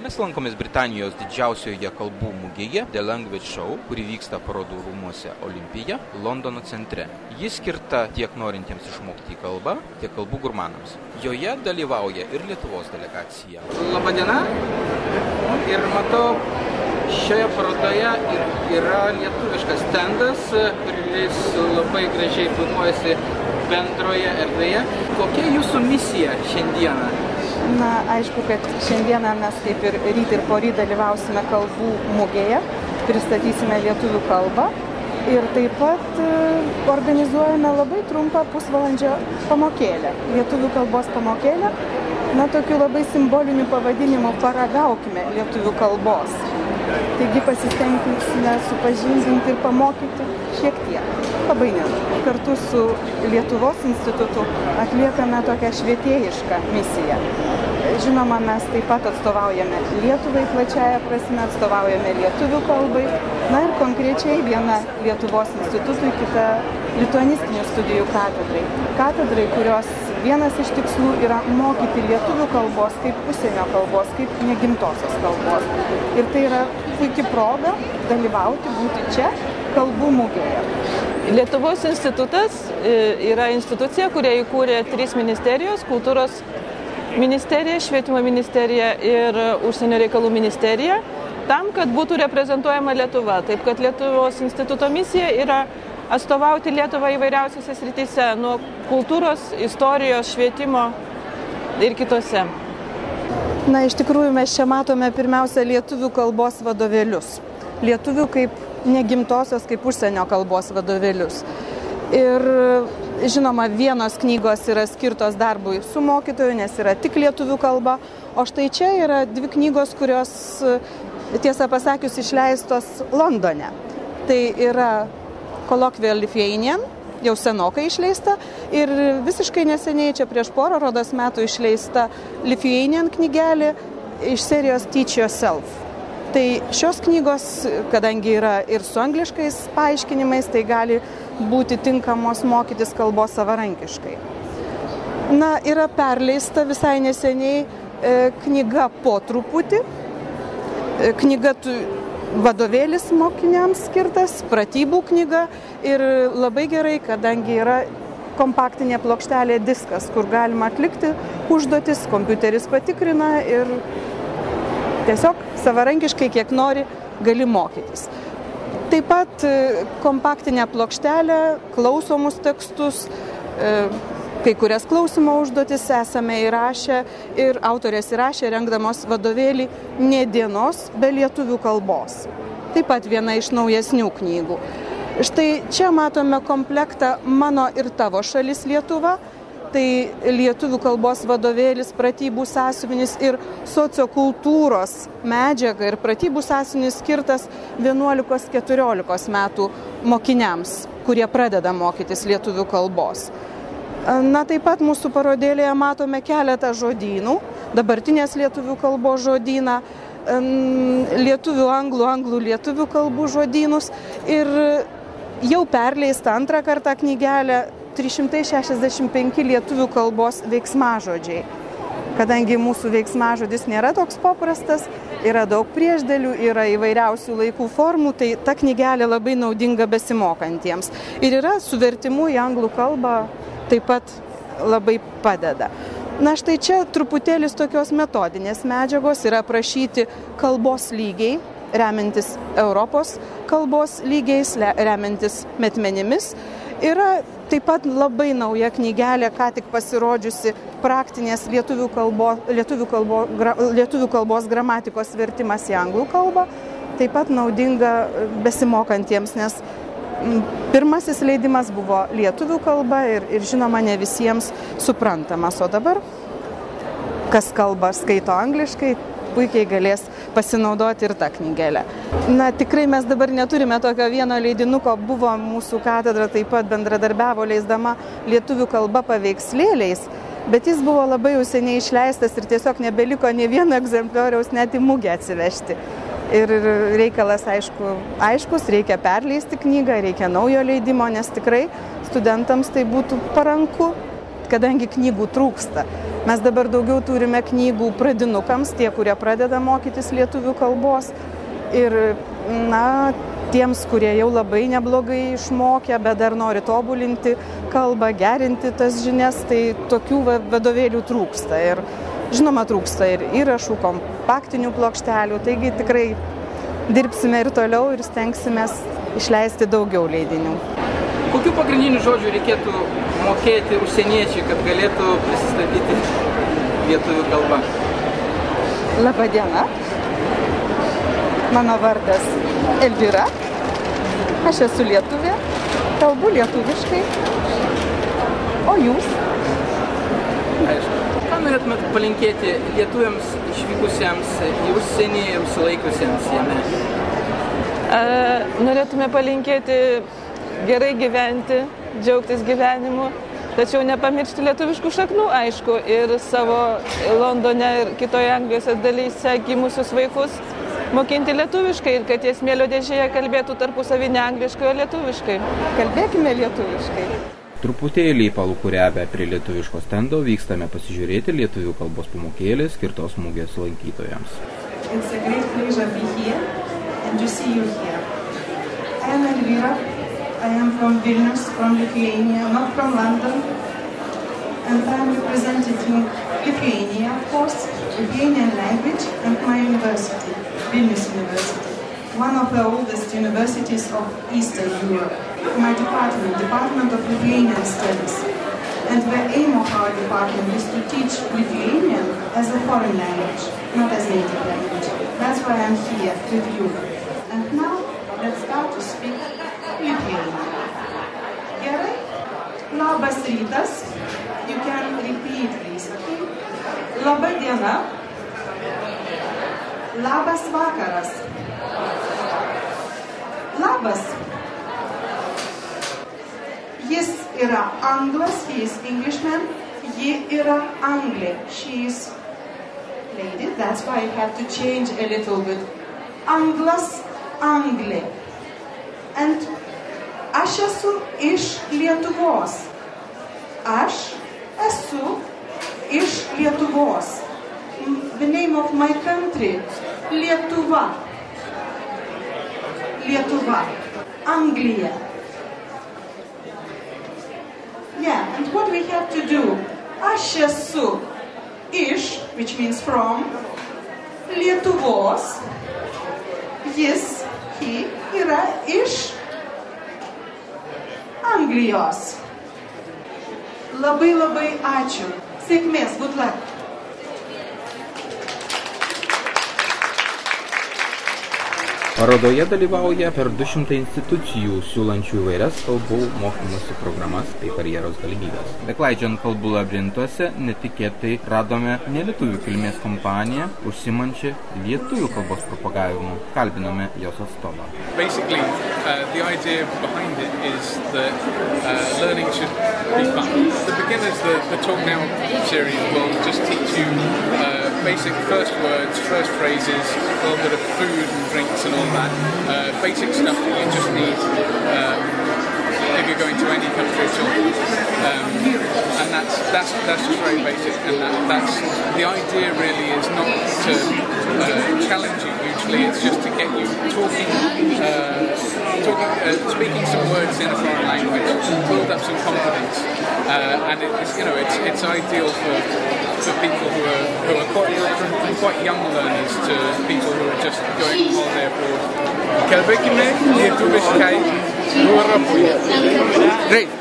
Mes lankomės Britanijos didžiausioje kalbų mugėje The Language Show, kuri vyksta parodų rūmuose Olimpija, Londono centre. Ji skirta tiek norintiems išmokti kalbą, tiek kalbų gurmanams. Joje dalyvauja ir Lietuvos delegacija. Labadiena. Ir matau, šioje parodoje yra lietuviškas stendas, kuris labai gražiai filmuojasi bendroje erdvėje. Kokia jūsų misija šiandieną? Na, aišku, kad šiandieną mes kaip ir ryt ir poryt dalyvausime kalbų mugėje, pristatysime lietuvių kalbą ir taip pat organizuojame labai trumpą pusvalandžio pamokėlę, lietuvių kalbos pamokėlę, na, tokiu labai simboliniu pavadinimu Paragaukime lietuvių kalbos. Taigi pasistengime supažindinti ir pamokyti šiek tiek, labai nedaug. Kartu su Lietuvos institutu atliekame tokią švietėjišką misiją. Žinoma, mes taip pat atstovaujame Lietuvai plačiaja prasme, atstovaujame lietuvių kalbai, na ir konkrečiai viena Lietuvos institutui, kita lituanistinių studijų katedrai. Katedrai, kurios vienas iš tikslų yra mokyti lietuvių kalbos kaip užsienio kalbos, kaip negimtosios kalbos. Ir tai yra puikia proga dalyvauti, būti čia kalbų mugėje. Lietuvos institutas yra institucija, kurią įkūrė 3 ministerijos – kultūros ministerija, švietimo ministerija ir užsienio reikalų ministerija, tam, kad būtų reprezentuojama Lietuva. Taip, kad Lietuvos instituto misija yra atstovauti Lietuvą įvairiausiose srityse, nuo kultūros, istorijos, švietimo ir kitose. Na, iš tikrųjų, mes čia matome pirmiausia lietuvių kalbos vadovėlius. Lietuvių kaip negimtosios, kaip užsienio kalbos vadovėlius. Ir žinoma, vienos knygos yra skirtos darbui su mokytoju, nes yra tik lietuvių kalba, o štai čia yra 2 knygos, kurios, tiesą pasakius, išleistos Londone. Tai yra Colloquial Lithuanian, jau senokai išleista, ir visiškai neseniai, čia prieš porą rodos metų išleista Lithuanian knygelė iš serijos Teach Yourself. Tai šios knygos, kadangi yra ir su angliškais paaiškinimais, tai gali būti tinkamos mokytis kalbos savarankiškai. Na, yra perleista visai neseniai knyga Po truputį, knyga vadovėlis mokiniams skirtas, pratybų knyga ir labai gerai, kadangi yra kompaktinė plokštelė diskas, kur galima atlikti užduotis, kompiuteris patikrina ir tiesiog savarankiškai, kiek nori, gali mokytis. Taip pat kompaktinę plokštelę, klausomus tekstus, kai kurias klausymo užduotis esame įrašę ir autorės įrašė rengdamos vadovėlį Nė dienos be lietuvių kalbos. Taip pat viena iš naujesnių knygų. Štai čia matome komplektą Mano ir tavo šalis Lietuva. Tai lietuvių kalbos vadovėlis, pratybų sąsiuvinis ir sociokultūros medžiaga ir pratybų sąsiuvinis skirtas 11-14 metų mokiniams, kurie pradeda mokytis lietuvių kalbos. Na, taip pat mūsų parodėlėje matome keletą žodynų, dabartinės lietuvių kalbos žodyną, lietuvių, anglų lietuvių kalbų žodynus ir jau perleista antrą kartą knygelę 365 lietuvių kalbos veiksmažodžiai. Kadangi mūsų veiksmažodis nėra toks paprastas, yra daug priešdėlių, yra įvairiausių laikų formų, tai ta knygelė labai naudinga besimokantiems. Ir yra su vertimu į anglų kalbą taip pat labai padeda. Na, štai čia truputėlis tokios metodinės medžiagos yra aprašyti kalbos lygiai, remiantis Europos kalbos lygiais, remiantis metmenimis. Yra taip pat labai nauja knygelė, ką tik pasirodžiusi praktinės lietuvių kalbos gramatikos vertimas į anglų kalbą, taip pat naudinga besimokantiems, nes pirmasis leidimas buvo lietuvių kalba ir žinoma ne visiems suprantamas, o dabar kas kalba skaito angliškai, puikiai galės pasinaudoti ir tą knygelę. Na, tikrai mes dabar neturime tokio vieno leidinuko, buvo mūsų katedra taip pat bendradarbiavo leisdama lietuvių kalba paveikslėliais, bet jis buvo labai jau seniai išleistas ir tiesiog nebeliko nė vieno egzemplioriaus net į mugę atsivežti. Ir reikalas aiškus, reikia perleisti knygą, reikia naujo leidimo, nes tikrai studentams tai būtų paranku, kadangi knygų trūksta. Mes dabar daugiau turime knygų pradinukams, tie, kurie pradeda mokytis lietuvių kalbos. Ir, tiems, kurie jau labai neblogai išmokę, bet dar nori tobulinti kalbą, gerinti tas žinias, tai tokių vadovėlių trūksta. Ir žinoma, trūksta ir įrašų, kompaktinių plokštelių, taigi tikrai dirbsime ir toliau ir stengsimės išleisti daugiau leidinių. Kokių pagrindinių žodžių reikėtų mokėti užsieniečiai, kad galėtų prisistatyti lietuvių kalbą? Labą dieną. Mano vardas Elvyra. Aš esu lietuvė, kalbu lietuviškai. O jūs? Aišku. Ką norėtumėt palinkėti lietuviams išvykusiems į užsienį ir užsilaikiusiems jame? Norėtume palinkėti gerai gyventi, džiaugtis gyvenimu, tačiau nepamiršti lietuviškų šaknų, aišku, ir savo Londone ir kitoje Anglijos dalyse gimusius vaikus mokinti lietuviškai ir kad jie smėlio dėžėje kalbėtų tarpusavy ne angliškai, o lietuviškai. Kalbėkime lietuviškai. Truputėlį palūkuriavę prie lietuviško stendo vykstame pasižiūrėti lietuvių kalbos pamokėlės skirtos mugės lankytojams. It's a great pleasure to be here and to see you here. I am Elvyra. I am from Vilnius, from Lithuania, not from London. And I am representing Lithuania, of course, Lithuanian language and my university, Vilnius University, one of the oldest universities of Eastern Europe. My Department of Lithuanian Studies. And the aim of our department is to teach Lithuanian as a foreign language, not as native language. That's why I'm here with you. And now, let's start to speak Lithuanian. Gerai? Labas rytas. You can repeat this, okay? Laba diena. Labas vakaras. Labas. Jis yra anglas, he is Englishman. Ji yra Anglė, she is lady. That's why I have to change a little bit. Anglas, Anglė. And aš esu iš Lietuvos. Aš esu iš Lietuvos. The name of my country, Lietuva. Lietuva. Anglija. Yeah, and what we have to do? Aš esu iš, which means from, Lietuvos. Jis, he, yra iš Anglijos. Labai labai ačiū. Sėkmės, good luck. Parodoje dalyvauja per 200 institucijų siūlančių įvairias kalbų mokymosi programas bei karjeros galimybės. Beklaidžiant kalbų labirintuose, netikėtai radome nelietuvių kilmės kompaniją, užsimančią lietuvių kalbos propagavimu. Kalbinome jos atstovą. Basically, the idea behind it is that learning should be fun. The beginners, the Talk Now series will just teach you basic first words, first phrases, a little bit of food and drinks and all that. Basic stuff that you just need if you're going to any country at all. And that's just very basic. And that's the idea really is not to challenge you hugely. It's just to get you talking, speaking some words in a foreign language, build up some confidence. And it's ideal for people who are quite young learners to people who are just going on holiday abroad. Kalbėkime lietuviškai Europoje. Great.